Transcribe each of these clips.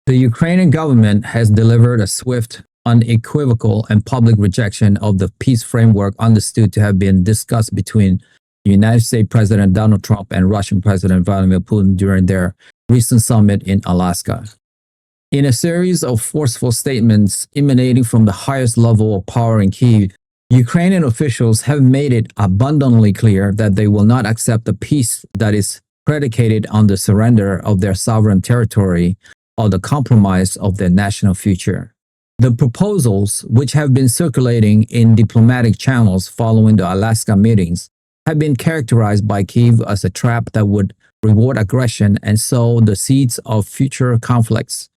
The Ukrainian government has delivered a swift, unequivocal, and public rejection of the peace framework understood to have been discussed between United States President Donald Trump and Russian President Vladimir Putin during their recent summit in Alaska. In a series of forceful statements emanating from the highest level of power in Kyiv, Ukrainian officials have made it abundantly clear that they will not accept a peace that is predicated on the surrender of their sovereign territory or the compromise of their national future. The proposals, which have been circulating in diplomatic channels following the Alaska meetings, have been characterized by Kyiv as a trap that would reward aggression and sow the seeds of future conflicts.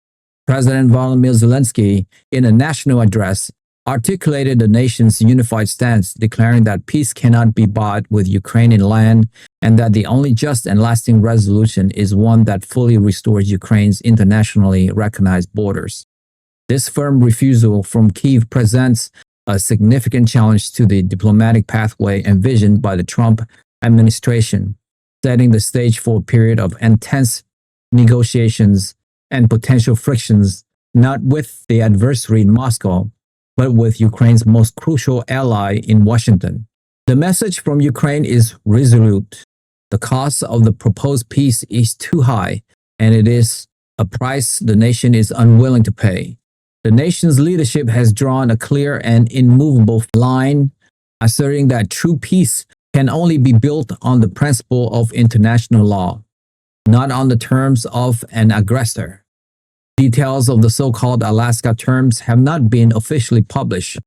President Volodymyr Zelenskyy, in a national address, articulated the nation's unified stance, declaring that peace cannot be bought with Ukrainian land and that the only just and lasting resolution is one that fully restores Ukraine's internationally recognized borders. This firm refusal from Kyiv presents a significant challenge to the diplomatic pathway envisioned by the Trump administration, setting the stage for a period of intense negotiations and potential frictions, not with the adversary in Moscow, but with Ukraine's most crucial ally in Washington. The message from Ukraine is resolute. The cost of the proposed peace is too high, and it is a price the nation is unwilling to pay. The nation's leadership has drawn a clear and immovable line, asserting that true peace can only be built on the principle of international law, not on the terms of an aggressor. Details of the so-called Alaska terms have not been officially published,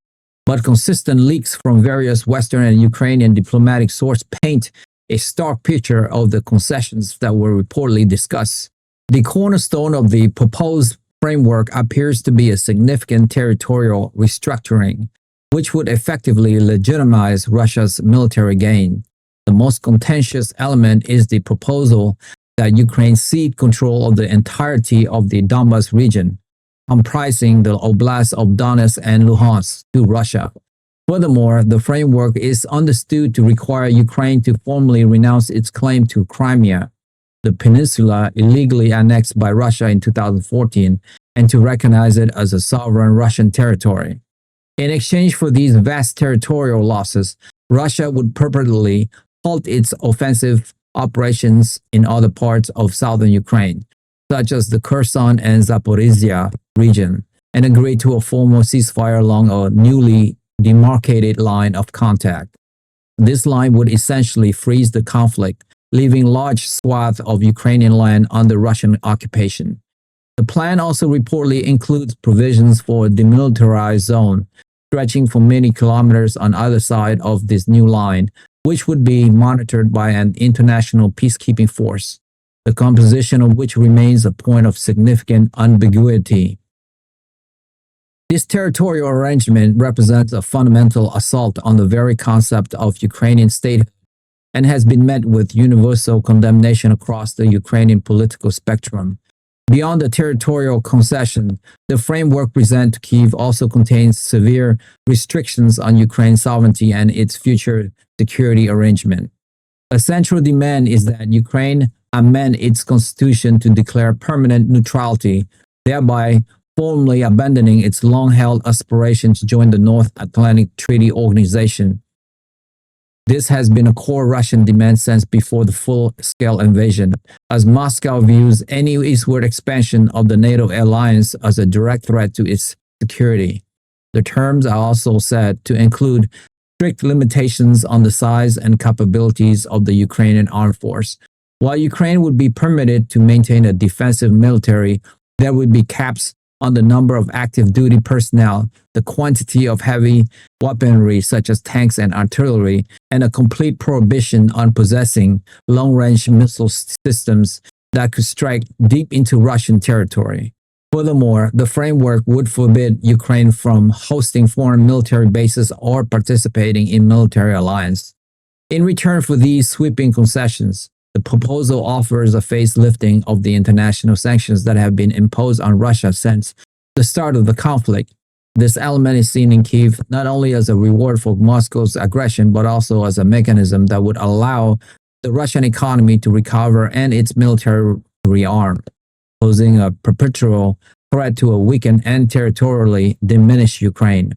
but consistent leaks from various Western and Ukrainian diplomatic sources paint a stark picture of the concessions that were reportedly discussed. The cornerstone of the proposed framework appears to be a significant territorial restructuring, which would effectively legitimize Russia's military gain. The most contentious element is the proposal that Ukraine cede control of the entirety of the Donbas region, comprising the oblasts of Donetsk and Luhansk, to Russia. Furthermore, the framework is understood to require Ukraine to formally renounce its claim to Crimea, the peninsula illegally annexed by Russia in 2014, and to recognize it as a sovereign Russian territory. In exchange for these vast territorial losses, Russia would purportedly halt its offensive operations in other parts of southern Ukraine, such as the Kherson and Zaporizhia region, and agree to a formal ceasefire along a newly demarcated line of contact. This line would essentially freeze the conflict, leaving large swaths of Ukrainian land under Russian occupation. The plan also reportedly includes provisions for a demilitarized zone, stretching for many kilometers on either side of this new line, which would be monitored by an international peacekeeping force, the composition of which remains a point of significant ambiguity. This territorial arrangement represents a fundamental assault on the very concept of Ukrainian statehood and has been met with universal condemnation across the Ukrainian political spectrum. Beyond the territorial concession, the framework presented to Kyiv also contains severe restrictions on Ukraine's sovereignty and its future security arrangement. A central demand is that Ukraine amend its constitution to declare permanent neutrality, thereby formally abandoning its long-held aspiration to join the North Atlantic Treaty Organization. This has been a core Russian demand since before the full-scale invasion, as Moscow views any eastward expansion of the NATO alliance as a direct threat to its security. The terms are also said to include strict limitations on the size and capabilities of the Ukrainian armed force. While Ukraine would be permitted to maintain a defensive military, there would be caps on the number of active duty personnel, the quantity of heavy weaponry such as tanks and artillery, and a complete prohibition on possessing long-range missile systems that could strike deep into Russian territory. Furthermore, the framework would forbid Ukraine from hosting foreign military bases or participating in military alliance. In return for these sweeping concessions, the proposal offers a facelifting of the international sanctions that have been imposed on Russia since the start of the conflict. This element is seen in Kyiv not only as a reward for Moscow's aggression, but also as a mechanism that would allow the Russian economy to recover and its military rearm. posing a perpetual threat to a weakened and territorially diminished Ukraine.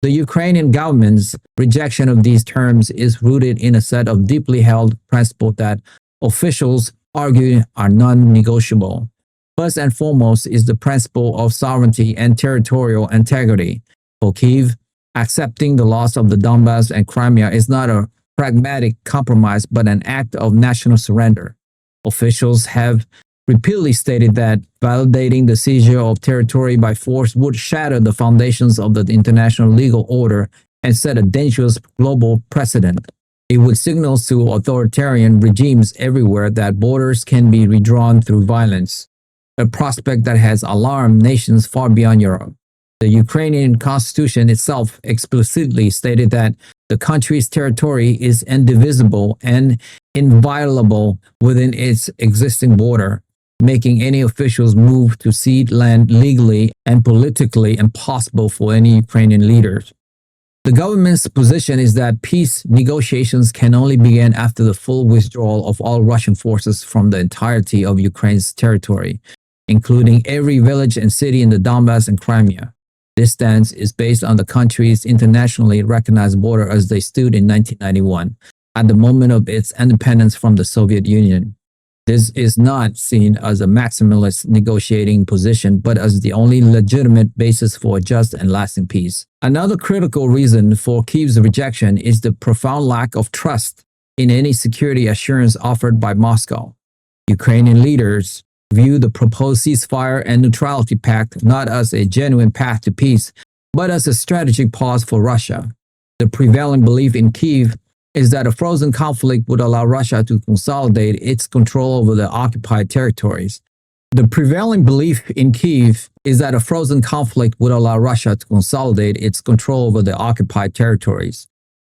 The Ukrainian government's rejection of these terms is rooted in a set of deeply held principles that officials argue are non-negotiable. First and foremost is the principle of sovereignty and territorial integrity. For Kyiv, accepting the loss of the Donbas and Crimea is not a pragmatic compromise but an act of national surrender. Officials have repeatedly stated that validating the seizure of territory by force would shatter the foundations of the international legal order and set a dangerous global precedent. It would signal to authoritarian regimes everywhere that borders can be redrawn through violence, a prospect that has alarmed nations far beyond Europe. The Ukrainian constitution itself explicitly stated that the country's territory is indivisible and inviolable within its existing border, making any official's move to cede land legally and politically impossible for any Ukrainian leaders. The government's position is that peace negotiations can only begin after the full withdrawal of all Russian forces from the entirety of Ukraine's territory, including every village and city in the Donbas and Crimea. This stance is based on the country's internationally recognized border as they stood in 1991, at the moment of its independence from the Soviet Union. This is not seen as a maximalist negotiating position, but as the only legitimate basis for a just and lasting peace. Another critical reason for Kyiv's rejection is the profound lack of trust in any security assurance offered by Moscow. Ukrainian leaders view the proposed ceasefire and neutrality pact not as a genuine path to peace, but as a strategic pause for Russia. The prevailing belief in Kyiv is that a frozen conflict would allow Russia to consolidate its control over the occupied territories. The prevailing belief in Kyiv is that a frozen conflict would allow Russia to consolidate its control over the occupied territories,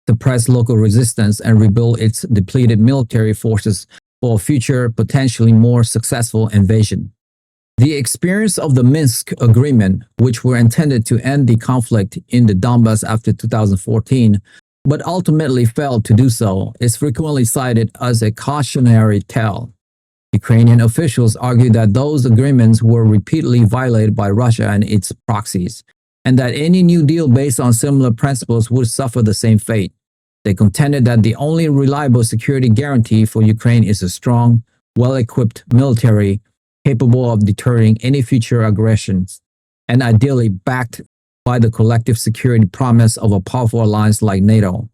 suppress local resistance, and rebuild its depleted military forces for a future potentially more successful invasion. The experience of the Minsk agreement, which were intended to end the conflict in the Donbas after 2014, but ultimately failed to do so, is frequently cited as a cautionary tale. Ukrainian officials argue that those agreements were repeatedly violated by Russia and its proxies, and that any new deal based on similar principles would suffer the same fate. They contended that the only reliable security guarantee for Ukraine is a strong, well-equipped military capable of deterring any future aggressions, and ideally backed by the collective security promise of a powerful alliance like NATO.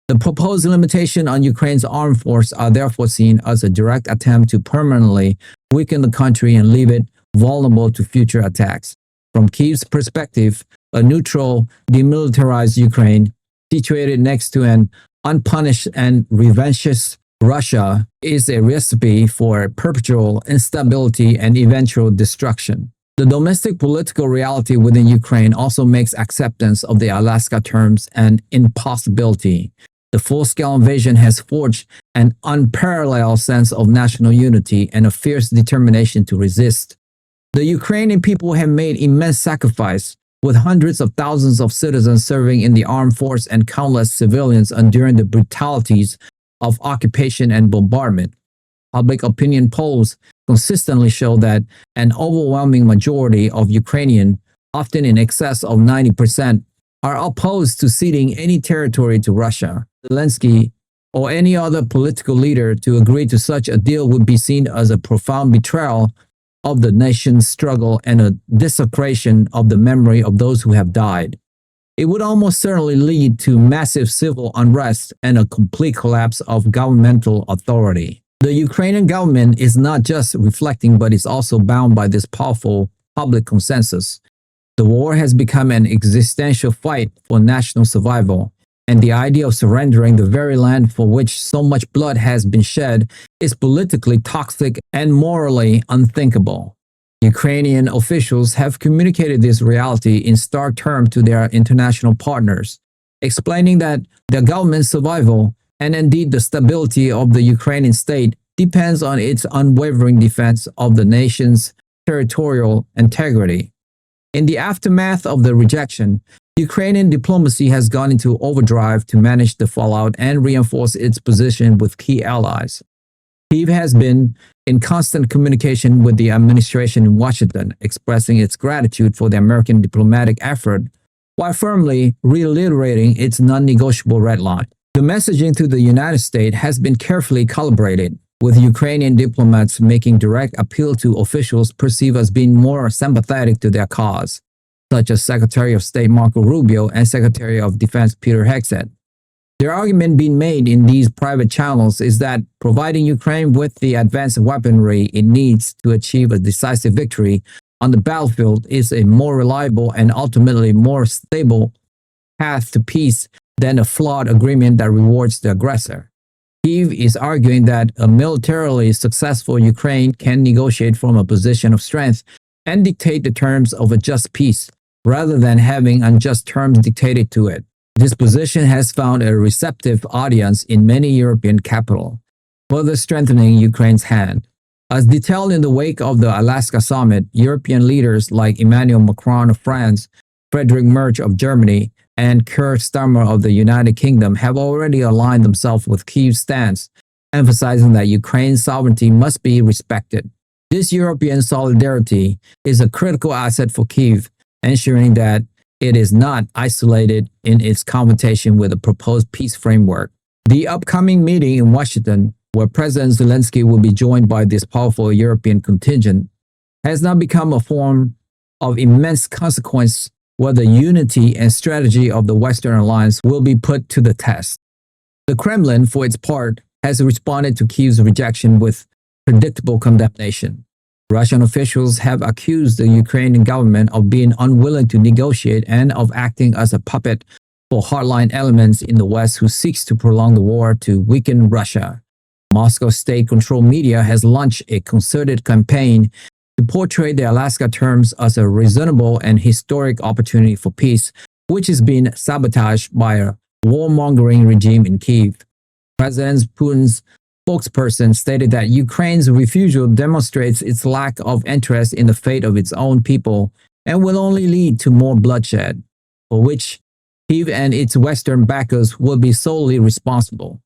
The proposed limitation on Ukraine's armed force are therefore seen as a direct attempt to permanently weaken the country and leave it vulnerable to future attacks. From Kyiv's perspective, a neutral, demilitarized Ukraine, situated next to an unpunished and revanchist Russia, is a recipe for perpetual instability and eventual destruction. The domestic political reality within Ukraine also makes acceptance of the Alaska terms an impossibility. The full-scale invasion has forged an unparalleled sense of national unity and a fierce determination to resist. The Ukrainian people have made immense sacrifice, with hundreds of thousands of citizens serving in the armed force and countless civilians enduring the brutalities of occupation and bombardment. Public opinion polls consistently show that an overwhelming majority of Ukrainians, often in excess of 90%, are opposed to ceding any territory to Russia. Zelenskyy or any other political leader to agree to such a deal would be seen as a profound betrayal of the nation's struggle and a desecration of the memory of those who have died. It would almost certainly lead to massive civil unrest and a complete collapse of governmental authority. The Ukrainian government is not just reflecting, but is also bound by this powerful public consensus. The war has become an existential fight for national survival, and the idea of surrendering the very land for which so much blood has been shed is politically toxic and morally unthinkable. Ukrainian officials have communicated this reality in stark terms to their international partners, explaining that their government's survival and indeed the stability of the Ukrainian state depends on its unwavering defense of the nation's territorial integrity. In the aftermath of the rejection, Ukrainian diplomacy has gone into overdrive to manage the fallout and reinforce its position with key allies. Kyiv has been in constant communication with the administration in Washington, expressing its gratitude for the American diplomatic effort while firmly reiterating its non-negotiable red line. The messaging to the United States has been carefully calibrated, with Ukrainian diplomats making direct appeal to officials perceived as being more sympathetic to their cause, such as Secretary of State Marco Rubio and Secretary of Defense Peter Hegseth. The argument being made in these private channels is that providing Ukraine with the advanced weaponry it needs to achieve a decisive victory on the battlefield is a more reliable and ultimately more stable path to peace than a flawed agreement that rewards the aggressor. Kyiv is arguing that a militarily successful Ukraine can negotiate from a position of strength and dictate the terms of a just peace, rather than having unjust terms dictated to it. This position has found a receptive audience in many European capitals, further strengthening Ukraine's hand. As detailed in the wake of the Alaska summit, European leaders like Emmanuel Macron of France, Friedrich Merz of Germany, and Keir Starmer of the United Kingdom have already aligned themselves with Kyiv's stance, emphasizing that Ukraine's sovereignty must be respected. This European solidarity is a critical asset for Kyiv, ensuring that it is not isolated in its confrontation with the proposed peace framework. The upcoming meeting in Washington, where President Zelenskyy will be joined by this powerful European contingent, has now become a form of immense consequence where the unity and strategy of the Western alliance will be put to the test. The Kremlin, for its part, has responded to Kyiv's rejection with predictable condemnation. Russian officials have accused the Ukrainian government of being unwilling to negotiate and of acting as a puppet for hardline elements in the West who seeks to prolong the war to weaken Russia. Moscow state-controlled media has launched a concerted campaign to portray the Alaska terms as a reasonable and historic opportunity for peace, which is being sabotaged by a warmongering regime in Kyiv. President Putin's spokesperson stated that Ukraine's refusal demonstrates its lack of interest in the fate of its own people and will only lead to more bloodshed, for which Kyiv and its Western backers will be solely responsible.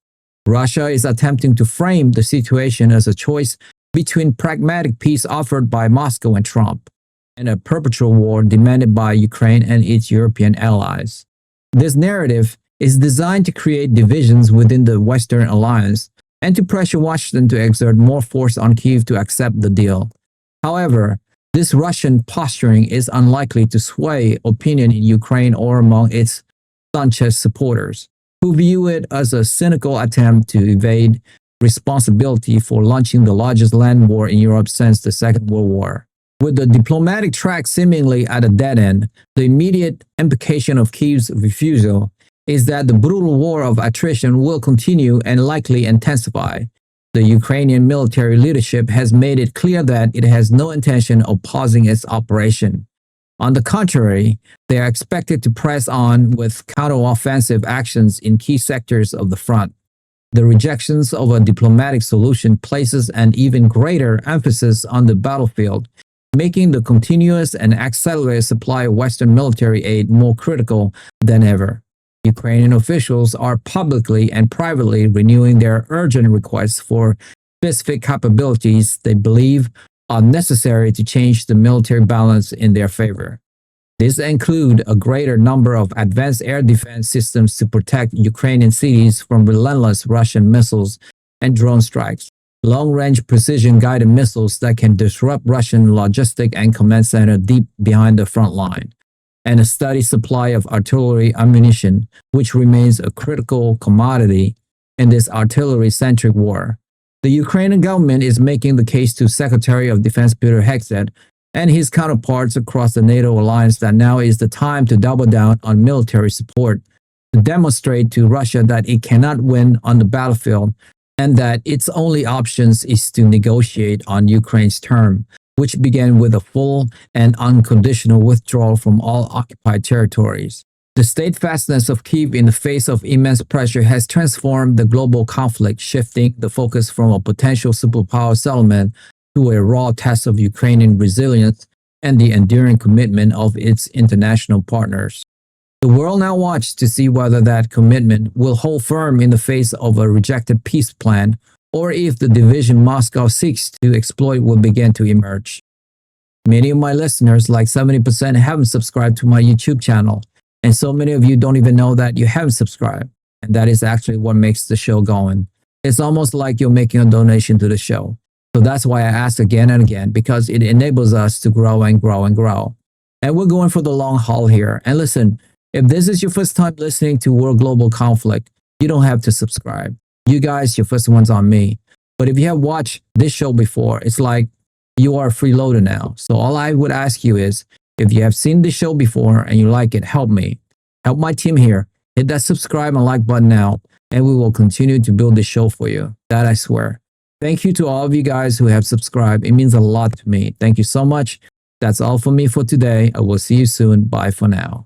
Russia is attempting to frame the situation as a choice between pragmatic peace offered by Moscow and Trump and a perpetual war demanded by Ukraine and its European allies. This narrative is designed to create divisions within the Western alliance and to pressure Washington to exert more force on Kyiv to accept the deal. However, this Russian posturing is unlikely to sway opinion in Ukraine or among its Sanchez supporters, who view it as a cynical attempt to evade responsibility for launching the largest land war in Europe since the Second World War. With the diplomatic track seemingly at a dead end, the immediate implication of Kyiv's refusal is that the brutal war of attrition will continue and likely intensify. The Ukrainian military leadership has made it clear that it has no intention of pausing its operation. On the contrary, they are expected to press on with counteroffensive actions in key sectors of the front. The rejections of a diplomatic solution places an even greater emphasis on the battlefield, making the continuous and accelerated supply of Western military aid more critical than ever. Ukrainian officials are publicly and privately renewing their urgent requests for specific capabilities they believe are necessary to change the military balance in their favor. These include a greater number of advanced air defense systems to protect Ukrainian cities from relentless Russian missiles and drone strikes, long-range precision-guided missiles that can disrupt Russian logistic and command center deep behind the front line, and a steady supply of artillery ammunition, which remains a critical commodity in this artillery-centric war. The Ukrainian government is making the case to Secretary of Defense Peter Hegseth and his counterparts across the NATO alliance that now is the time to double down on military support, to demonstrate to Russia that it cannot win on the battlefield and that its only options is to negotiate on Ukraine's term, which began with a full and unconditional withdrawal from all occupied territories. The steadfastness of Kyiv in the face of immense pressure has transformed the global conflict, shifting the focus from a potential superpower settlement to a raw test of Ukrainian resilience and the enduring commitment of its international partners. The world now watches to see whether that commitment will hold firm in the face of a rejected peace plan or if the division Moscow seeks to exploit will begin to emerge. Many of my listeners, like 70%, haven't subscribed to my YouTube channel, and so many of you don't even know that you haven't subscribed, and that is actually what makes the show going. It's almost like you're making a donation to the show. So that's why I ask again and again, because it enables us to grow and grow and grow. And we're going for the long haul here. And listen, if this is your first time listening to World Global Conflict, you don't have to subscribe. You guys, your first one's on me. But if you have watched this show before, it's like you are a freeloader now. So all I would ask you is, if you have seen this show before and you like it, help me. Help my team here. Hit that subscribe and like button now, and we will continue to build this show for you. That I swear. Thank you to all of you guys who have subscribed. It means a lot to me. Thank you so much. That's all for me for today. I will see you soon. Bye for now.